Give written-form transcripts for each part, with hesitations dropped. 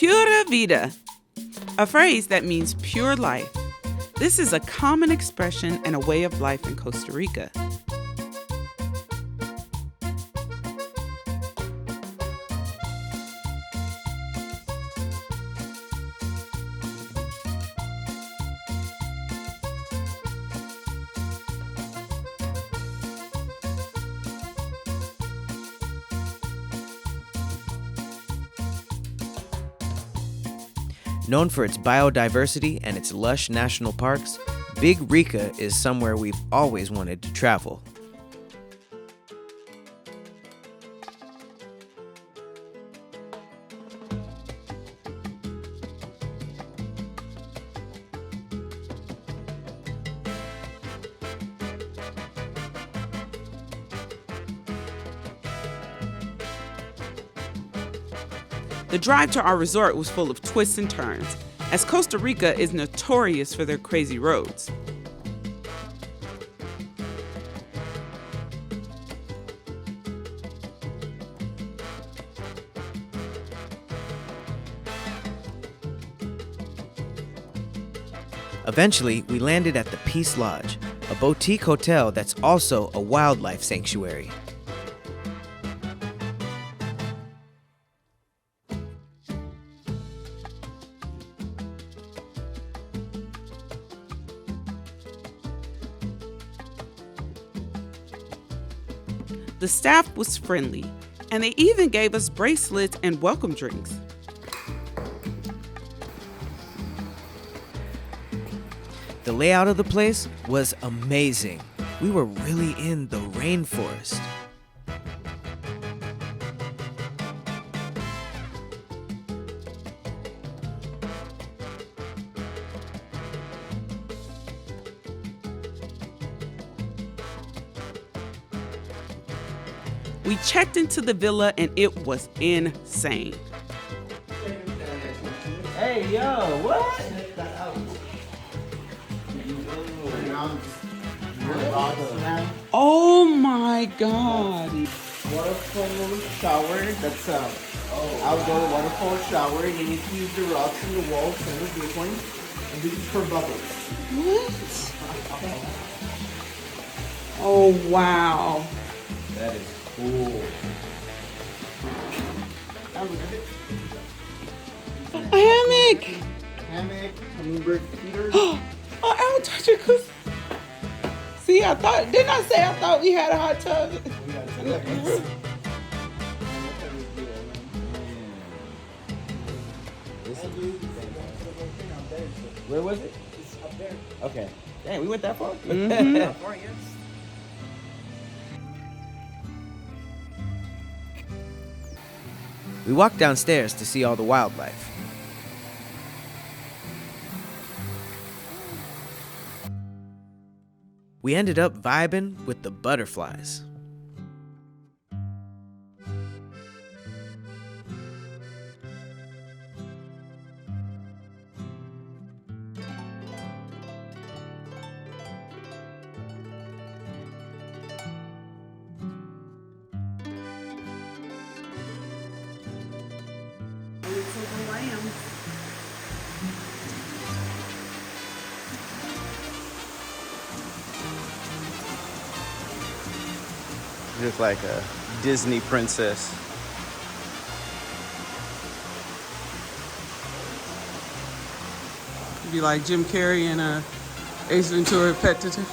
Pura vida, a phrase that means pure life. This is a common expression and a way of life in Costa Rica. Known for its biodiversity and its lush national parks, Big Rica is somewhere we've always wanted to travel. The drive to our resort was full of twists and turns, as Costa Rica is notorious for their crazy roads. Eventually, we landed at the Peace Lodge, a boutique hotel that's also a wildlife sanctuary. The staff was friendly, and they even gave us bracelets and welcome drinks. The layout of the place was amazing. We were really in the rainforest. We checked into the villa and it was insane. Hey, yo, what? Oh my God. Waterfall shower, that's outdoor waterfall shower. You need to use the rocks in the walls and the big ones. And this is for bubbles. What? Oh wow. That is cool. A hammock. Hammock, hummingbird feeder. Oh, I don't touch it 'cause. See, didn't I say I thought we had a hot tub? Where was it? It's up there. Okay. Dang, we went that far? Mhm. We walked downstairs to see all the wildlife. We ended up vibing with the butterflies. Just like a Disney princess. Be like Jim Carrey and Ace Ventura Pet Detective.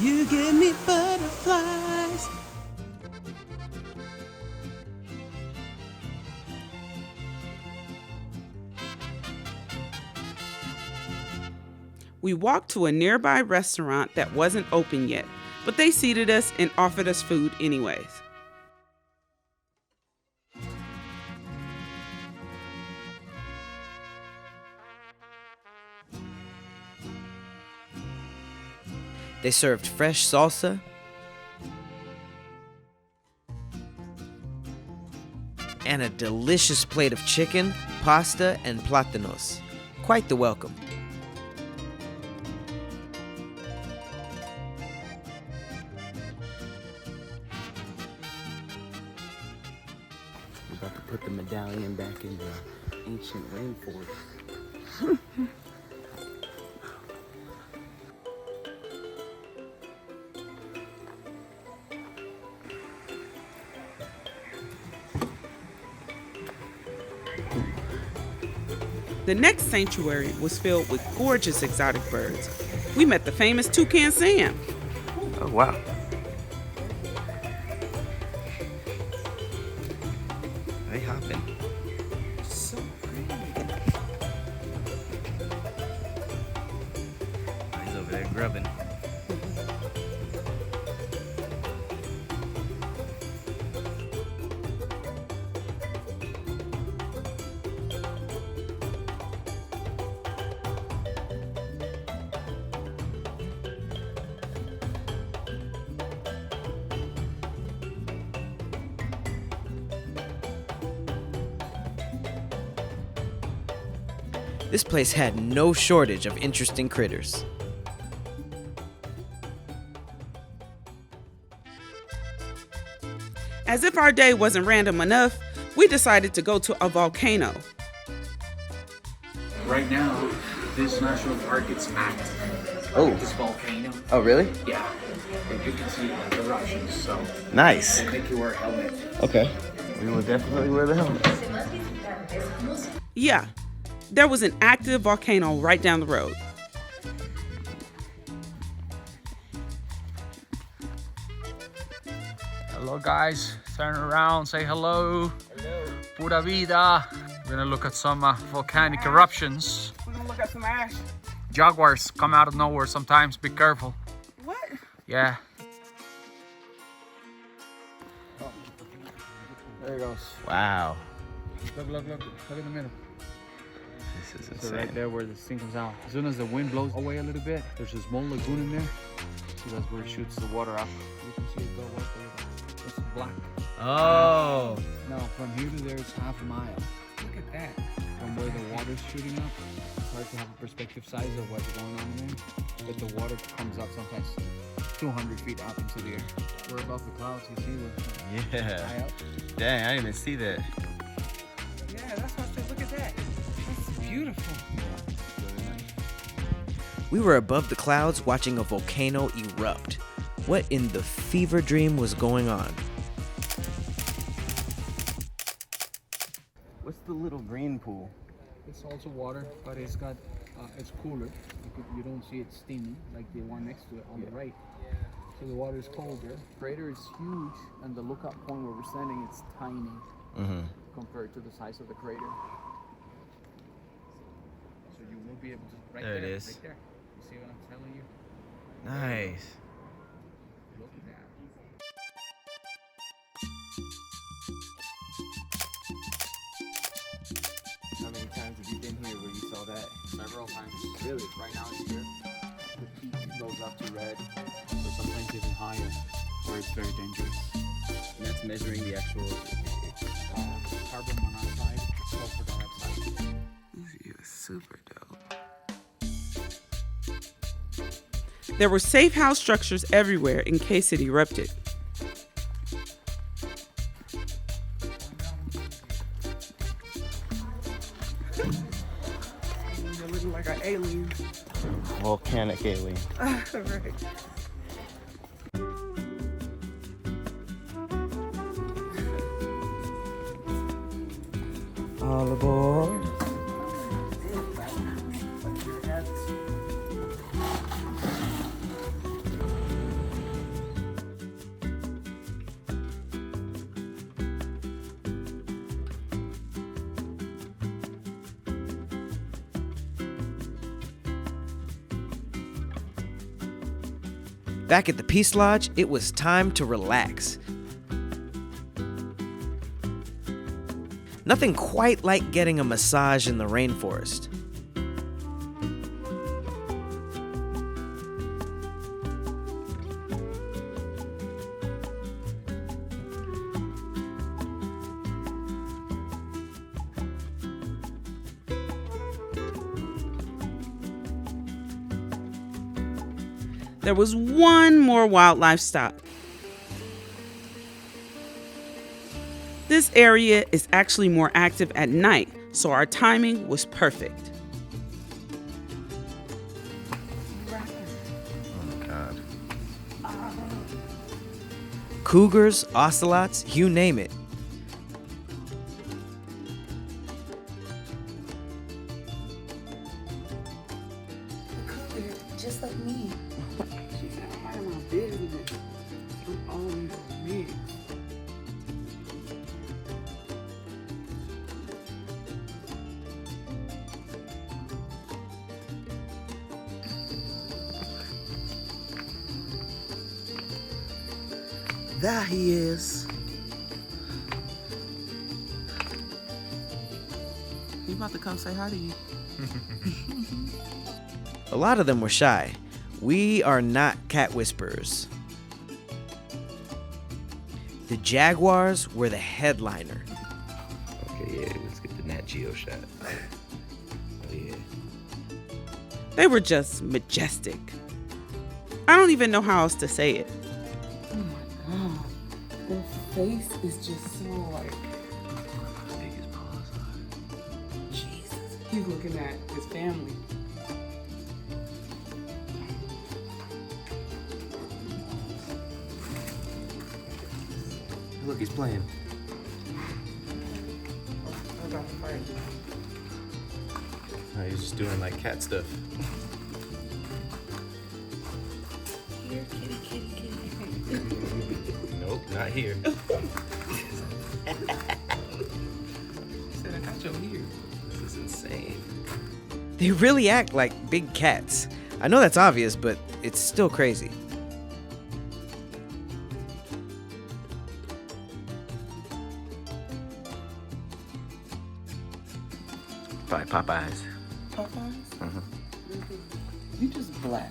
You give me butterflies. We walked to a nearby restaurant that wasn't open yet, but they seated us and offered us food anyways. They served fresh salsa, and a delicious plate of chicken, pasta, and plátanos. Quite the welcome. We're about to put the medallion back in the ancient rainforest. The next sanctuary was filled with gorgeous exotic birds. We met the famous toucan Sam. Oh, wow. They hopping. So pretty. He's over there grubbing. This place had no shortage of interesting critters. As if our day wasn't random enough, we decided to go to a volcano. Right now, this national park is active. Oh. This volcano. Oh, really? Yeah. And you can see the eruptions, so Nice. they make you wear a helmet. Okay. We will definitely wear the helmet. Yeah, there was an active volcano right down the road. Hello guys, turn around, say hello. Hello. Pura vida. We're gonna look at some volcanic eruptions. We're gonna look at some ash. Jaguars come out of nowhere sometimes, be careful. What? Yeah. There it goes. Wow. Look in the middle. This is So insane. right there where this thing comes out. As soon as the wind blows away a little bit, there's a small lagoon in there. So that's where it shoots the water out. You can see it go right there. It's black. Oh. Now from here to there is half a mile. Look at that. From where the water's shooting up, it's hard to have a perspective size of what's going on in there. But the water comes up sometimes 200 feet up into the air. We're above the clouds, you see we're high Yeah. up. Dang, I didn't even see that. Yeah, that's what I said. Look at that. That's beautiful. We were above the clouds watching a volcano erupt. What in the fever dream was going on? What's the little green pool? It's also water, but it's got it's cooler. You don't see it steaming like the one next to it on the right. So the water is colder. Crater is huge, and the lookout point where we're standing, it's tiny compared to the size of the crater. So you will be able to There it is. right there. You see what I'm telling you? Nice. Look at that. How many times have you been here where you saw that? Several times. Really? Right now it's here. The peak goes up to red, but sometimes even higher, where it's very dangerous. And that's measuring the actual. Carbon monoxide, sulfur dioxide. This is super dope. There were safe house structures everywhere in case it erupted. You're looking like an alien. Volcanic alien. Right. All aboard. Back at the Peace Lodge, it was time to relax. Nothing quite like getting a massage in the rainforest. There was one more wildlife stop. This area is actually more active at night, so our timing was perfect. Oh God. Cougars, ocelots, you name it. Just like me. She said, I'm out of my business. I'm always big. There he is. He about to come say hi to you. A lot of them were shy. We are not cat whisperers. The Jaguars were the headliner. Okay, yeah, let's get the Nat Geo shot. Oh yeah. They were just majestic. I don't even know how else to say it. Oh my God. Their face is just so like, Big his paws are. Jesus. He's looking at his family. Look, he's playing. I got to fight. Oh, he's just doing like cat stuff. Here, kitty, kitty, kitty. Nope, not here. He said, I got your ear. This is insane. They really act like big cats. I know that's obvious, but it's still crazy. Probably Popeyes. Popeyes? You just black.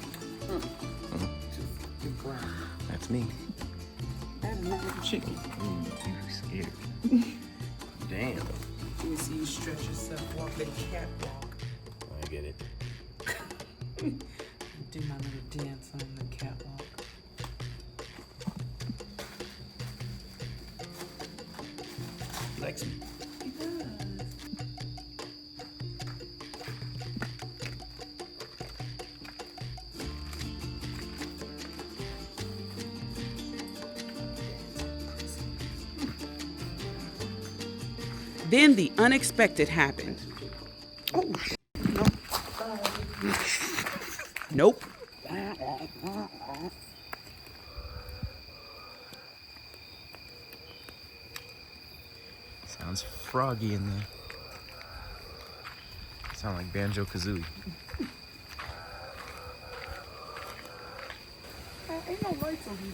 Just black. That's me. That's not like a chicken. You scared. Damn. Let me see you stretch yourself, walk the catwalk. I get it. Do my little dance on the catwalk. He likes me. He does. Then the unexpected happened. Oh, no. Nope. Sounds froggy in there. Sound like Banjo Kazooie. Ain't no lights over here.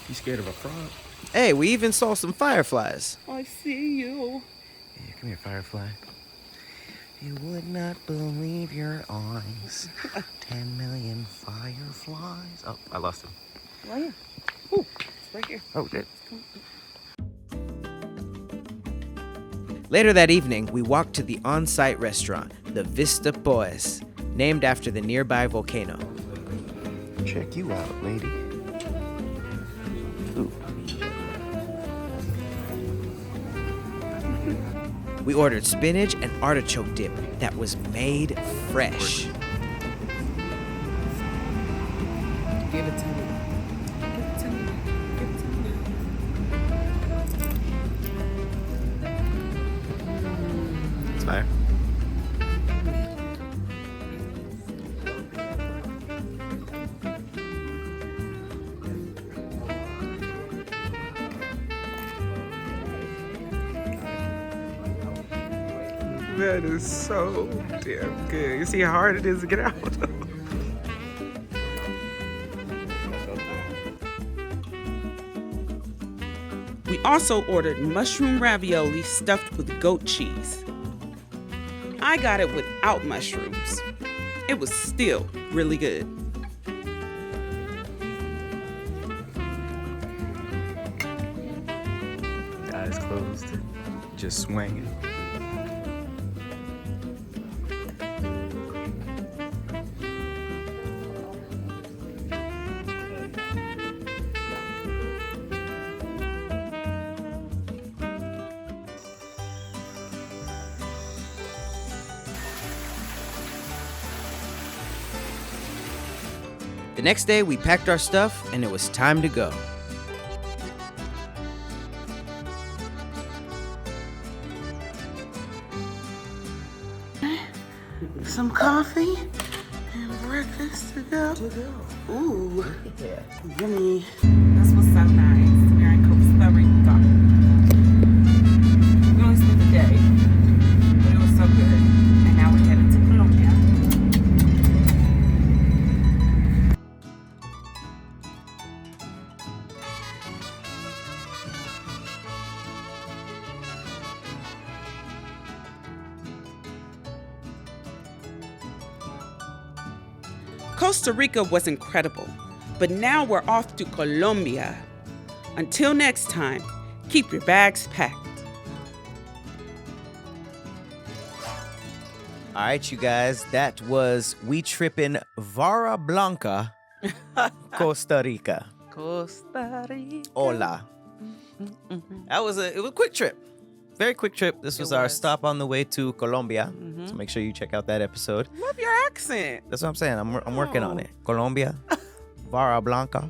You scared of a frog? Hey, we even saw some fireflies. I see you. Yeah, come here, Firefly. You would not believe your eyes. 10 million fireflies. Oh, I lost him. Right here. Ooh, it's right here. Oh, shit. Later that evening, we walked to the on-site restaurant, the Vista Poes, named after the nearby volcano. Check you out, lady. Ooh. We ordered spinach and artichoke dip that was made fresh. Give it to me. Give it to me. Give it to me. It's fire. That is so damn good. You see how hard it is to get out? We also ordered mushroom ravioli stuffed with goat cheese. I got it without mushrooms. It was still really good. just swinging. The next day, we packed our stuff, and it was time to go. Some coffee and breakfast to go. Ooh, yummy. This was so nice. We're in Costa Rica. We only spent the day, but it was so good. And now we're headed to Colombia. Costa Rica was incredible, but now we're off to Colombia. Until next time, keep your bags packed. All right, you guys, that was We Trippin' Vara Blanca, Costa Rica. Costa Rica. Hola. It was a quick trip. Very quick trip. This was our stop on the way to Colombia. So make sure you check out that episode. Love your accent. That's what I'm saying. I'm working on it. Colombia, Vara Blanca.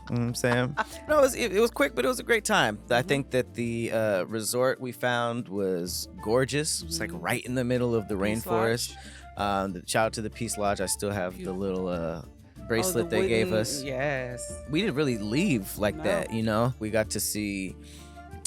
You know what I'm saying? No, it was quick, but it was a great time. I think that the resort we found was gorgeous. It's like right in the middle of the rainforest. Shout out to the Peace Lodge. I still have the little bracelet they gave us. Yes. We didn't really leave like that, you know? We got to see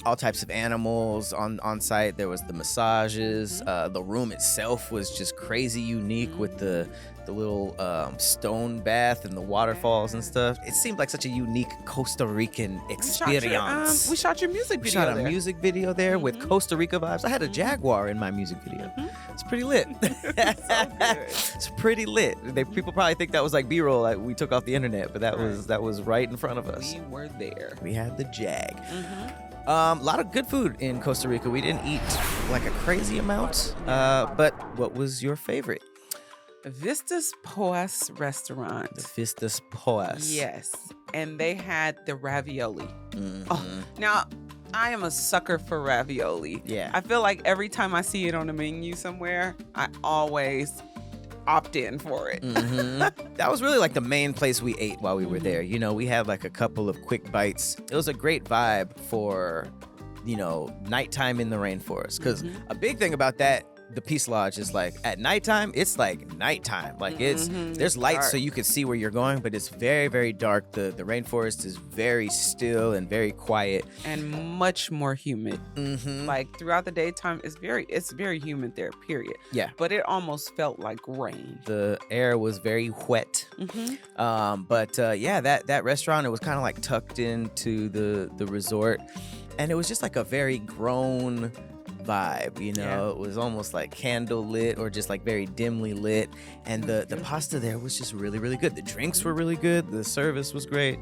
all types of animals on site. There was the massages. The room itself was just crazy unique with the little stone bath and the waterfalls and stuff. It seemed like such a unique Costa Rican experience. We shot your music video. We shot a music video there with Costa Rica vibes. I had a Jaguar in my music video. It's pretty lit. It's pretty lit. People probably think that was like B-roll that we took off the internet, but that was right in front of us. We were there. We had the Jag. A lot of good food in Costa Rica. We didn't eat like a crazy amount, but what was your favorite? Vistas Poas restaurant. The Vistas Poas. Yes, and they had the ravioli. Oh, now, I am a sucker for ravioli. Yeah. I feel like every time I see it on the menu somewhere, I always opt in for it. That was really like the main place we ate while we were there. You know, we had like a couple of quick bites. It was a great vibe for, you know, nighttime in the rainforest. Because a big thing about that, the Peace Lodge, is like at nighttime, it's like nighttime. Like there's lights dark, so you can see where you're going, but it's very, very dark. The rainforest is very still and very quiet. And much more humid. Like throughout the daytime, it's very humid there, period. Yeah. But it almost felt like rain. The air was very wet. That restaurant, it was kind of like tucked into the resort. And it was just like a very grown vibe, you know. It was almost like candle lit or just like very dimly lit, and the pasta there was just really, really good. The drinks were really good. The service was great.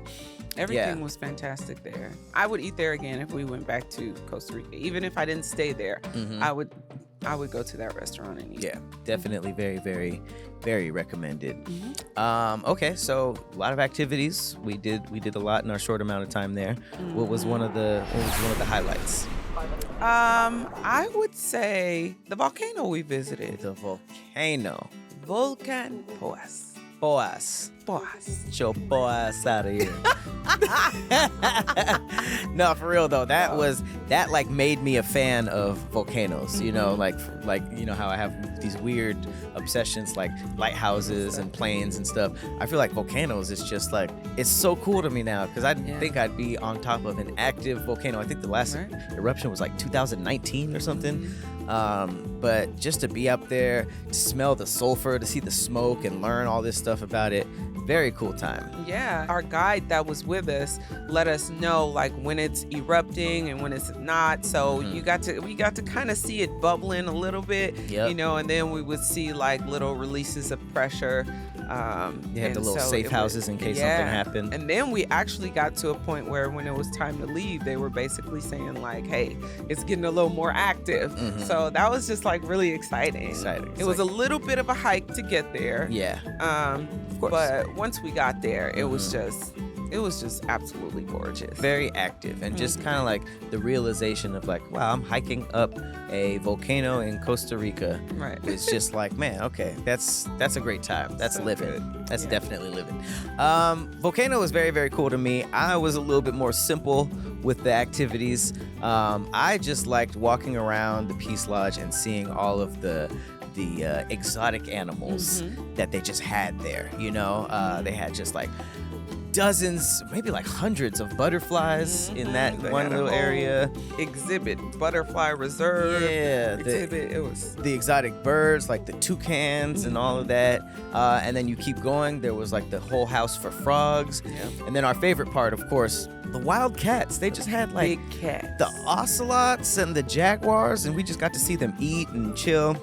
Everything was fantastic there. I would eat there again if we went back to Costa Rica. Even if I didn't stay there, I would go to that restaurant and eat. Yeah, definitely very, very, very recommended. Okay, so a lot of activities. We did a lot in our short amount of time there. What was one of the highlights? I would say the volcano we visited. The volcano. Volcano Poas. Poas. Poas. Your Poas out of here. No, for real though, that like made me a fan of volcanoes. You know, like you know how I have these weird obsessions like lighthouses and planes and stuff. I feel like volcanoes is just like, it's so cool to me now because I didn't think I'd be on top of an active volcano. I think the last eruption was like 2019 or something. But just to be up there, to smell the sulfur, to see the smoke and learn all this stuff about it, Very cool time. Yeah, our guide that was with us let us know like when it's erupting and when it's not. So we got to kind of see it bubbling a little bit, Yep. you know, and then we would see like little releases of pressure. They had the little safe houses in case something happened. And then we actually got to a point where when it was time to leave, they were basically saying like, hey, it's getting a little more active. So that was just like really exciting. It was a little bit of a hike to get there. Yeah. Of course. But once we got there, it was just absolutely gorgeous. Very active, and just kind of like the realization of like, wow, I'm hiking up a volcano in Costa Rica. Right. It's just like, man, okay, that's a great time. That's So living. good. That's Yeah. definitely living. Volcano was very, very cool to me. I was a little bit more simple with the activities. I just liked walking around the Peace Lodge and seeing all of the exotic animals that they just had there. You know, they had just like dozens, maybe like hundreds of butterflies in that They one had a little whole area. Exhibit, butterfly reserve. Yeah, Exhibit. It was. the exotic birds, like the toucans and all of that. And then you keep going, there was like the whole house for frogs. Yeah. And then our favorite part, of course, the wild cats. They just had like Big cats. the ocelots and the jaguars, and we just got to see them eat and chill.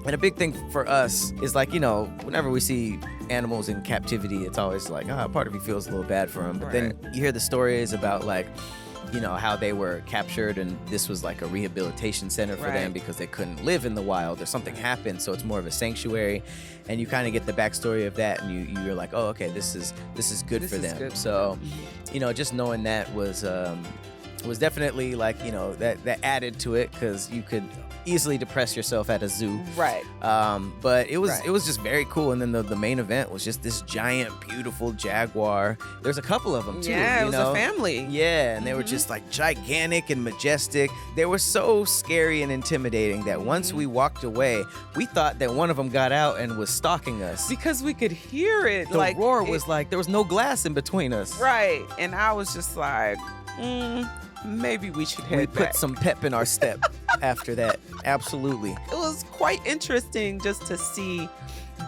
And a big thing for us is like, you know, whenever we see animals in captivity, it's always like, part of you feels a little bad for them. But then you hear the stories about like, you know, how they were captured and this was like a rehabilitation center for them because they couldn't live in the wild or something happened. So it's more of a sanctuary, and you kind of get the backstory of that, and you're like, oh, okay, this is good for them. So, you know, just knowing that was definitely like, you know, that added to it, because you could easily depress yourself at a zoo. Right. But it was just very cool. And then the main event was just this giant, beautiful jaguar. There's a couple of them too. Yeah, it was know? a family. Yeah, and they were just like gigantic and majestic. They were so scary and intimidating that once we walked away, we thought that one of them got out and was stalking us. Because we could hear it. The like roar was like there was no glass in between us. Right. And I was just like, maybe we should head We back. put some pep in our step after that. Absolutely. It was quite interesting just to see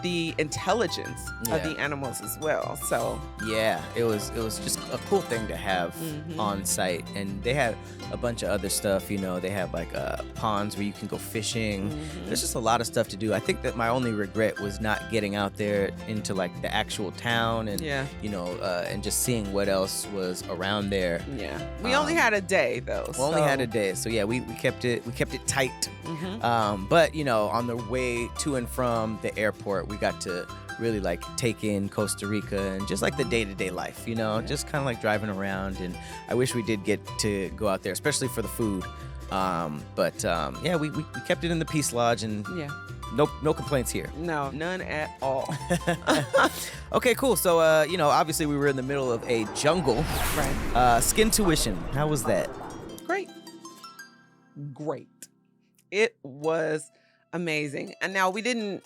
the intelligence of the animals as well. So yeah, it was just a cool thing to have on site. And they had a bunch of other stuff, you know. They have like ponds where you can go fishing. There's just a lot of stuff to do. I think that my only regret was not getting out there into like the actual town and you know, and just seeing what else was around there. Yeah, we only had a day though. We only had a day, so yeah, we kept it tight. But you know, on the way to and from the airport, we got to really like take in Costa Rica and just like the day-to-day life, you know, just kind of like driving around. And I wish we did get to go out there, especially for the food. But yeah, we kept it in the Peace Lodge, and no complaints here. No, none at all. Okay, cool. So you know, obviously we were in the middle of a jungle. Right. Skin tuition, how was that? Great. It was amazing. And now we didn't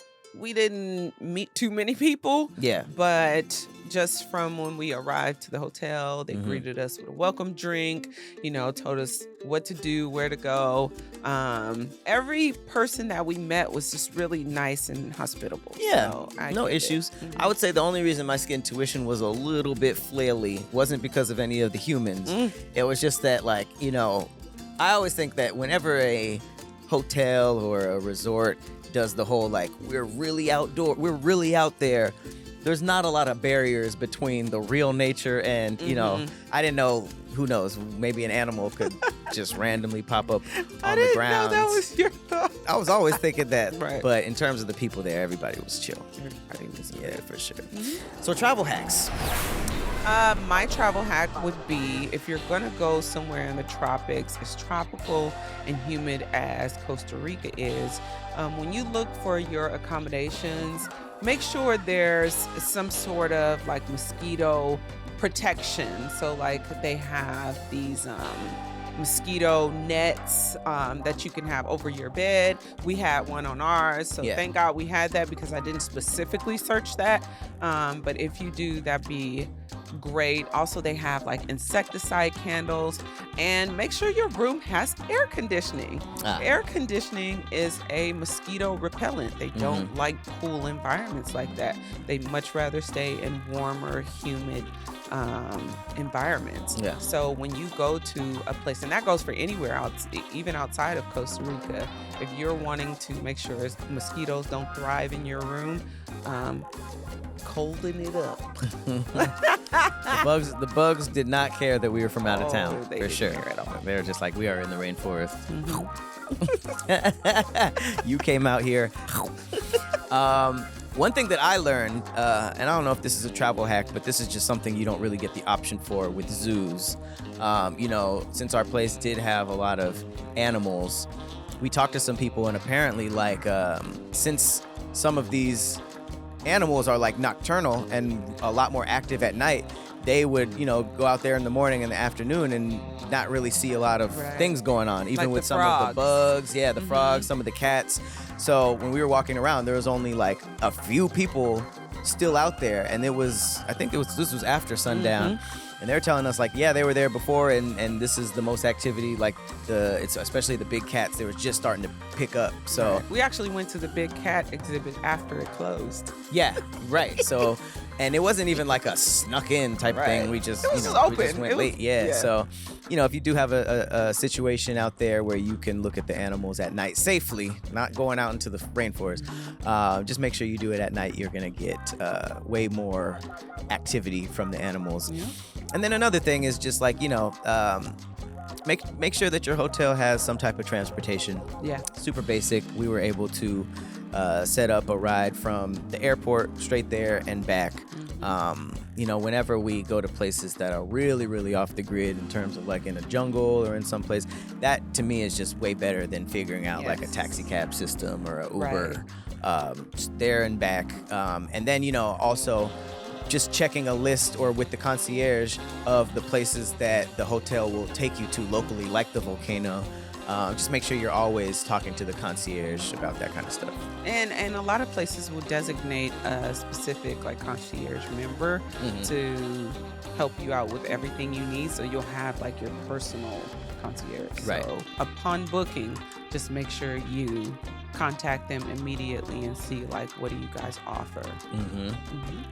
meet too many people. Yeah. But just from when we arrived to the hotel, they greeted us with a welcome drink, you know, told us what to do, where to go. Every person that we met was just really nice and hospitable. Yeah, so no issues. I would say the only reason my skin tuition was a little bit flaily wasn't because of any of the humans. It was just that, like, you know, I always think that whenever a hotel or a resort does the whole like we're really out there, there's not a lot of barriers between the real nature and you know, I didn't know, who knows, maybe an animal could just randomly pop up on the ground. Know that was your thought. I was always thinking that. Right. But in terms of the people there, everybody was chill. Everybody was Yeah, for sure. So travel hacks. My travel hack would be, if you're gonna go somewhere in the tropics, as tropical and humid as Costa Rica is, when you look for your accommodations, make sure there's some sort of like mosquito protection. So like they have these mosquito nets that you can have over your bed. We had one on ours, so thank God we had that because I didn't specifically search that. But if you do, that'd be great. Also, they have like insecticide candles, and make sure your room has air conditioning. Air conditioning is a mosquito repellent. They don't like cool environments like that. They much rather stay in warmer, humid environments. Yeah. So when you go to a place, and that goes for anywhere else, even outside of Costa Rica, if you're wanting to make sure mosquitoes don't thrive in your room, colden it up. The bugs did not care that we were from out of town, they for didn't sure. care at all. They were just like, we are in the rainforest. You came out here. One thing that I learned, and I don't know if this is a travel hack, but this is just something you don't really get the option for with zoos. Since our place did have a lot of animals, we talked to some people, and apparently, like, since some of these animals are like nocturnal and a lot more active at night, they would, go out there in the morning and the afternoon and not really see a lot of things going on, even Like with the some of the frogs. bugs, the frogs, some of the cats. So when we were walking around, there was only like a few people still out there, and this was after sundown. And they're telling us like, yeah, they were there before, and this is the most activity. Like it's especially the big cats. They were just starting to pick up. So we actually went to the big cat exhibit after it closed. yeah, right. So, and it wasn't even like a snuck in type thing. We just, It was just we open. just went It was- late. Yeah. yeah. So, if you do have a situation out there where you can look at the animals at night safely, not going out into the rainforest, just make sure you do it at night. You're gonna get way more activity from the animals. Yeah. And then another thing is just like, make sure that your hotel has some type of transportation. Yeah. Super basic. We were able to set up a ride from the airport straight there and back. Whenever we go to places that are really, really off the grid in terms of like in a jungle or in some place, that to me is just way better than figuring out like a taxi cab system or a Uber. Just there and back. And then, also just checking a list or with the concierge of the places that the hotel will take you to locally, like the volcano. Just make sure you're always talking to the concierge about that kind of stuff. And a lot of places will designate a specific like concierge member to help you out with everything you need. So you'll have like your personal concierge. Right. So upon booking, just make sure you contact them immediately and see like, what do you guys offer?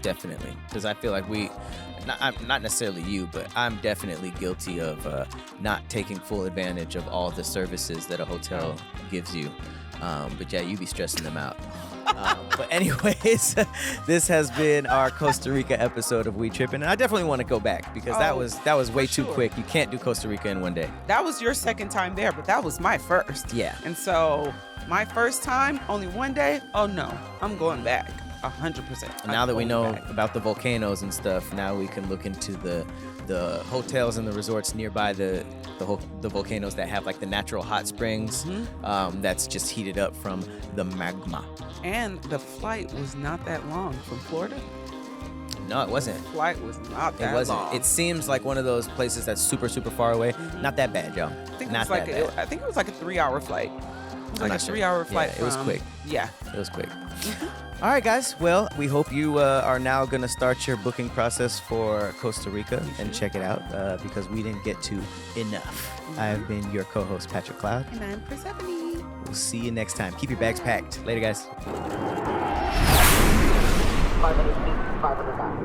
Definitely. Because I feel like not necessarily you, but I'm definitely guilty of not taking full advantage of all the services that a hotel gives you. But yeah, you be stressing them out. But anyways, this has been our Costa Rica episode of We Trippin'. And I definitely want to go back because that was way too quick. You can't do Costa Rica in one day. That was your second time there, but that was my first. Yeah. And so my first time, only one day, oh no, I'm going back 100%. Now that we know about the volcanoes and stuff, now we can look into the hotels and the resorts nearby the volcanoes that have like the natural hot springs that's just heated up from the magma. And the flight was not that long from Florida. No, it wasn't. The flight was not that It wasn't. long. It seems like one of those places that's super, super far away. Not that bad, y'all. I think Not that bad. I think it was like a 3-hour flight. It was I'm like a not sure. 3-hour flight. Yeah, it was from- quick. Yeah. It was quick. All right, guys. Well, we hope you are now going to start your booking process for Costa Rica and check it out because we didn't get to enough. I've been your co-host, Patrick Cloud. And I'm Persephone. We'll see you next time. Keep your bags packed. Later, guys. 500 feet, 500 back.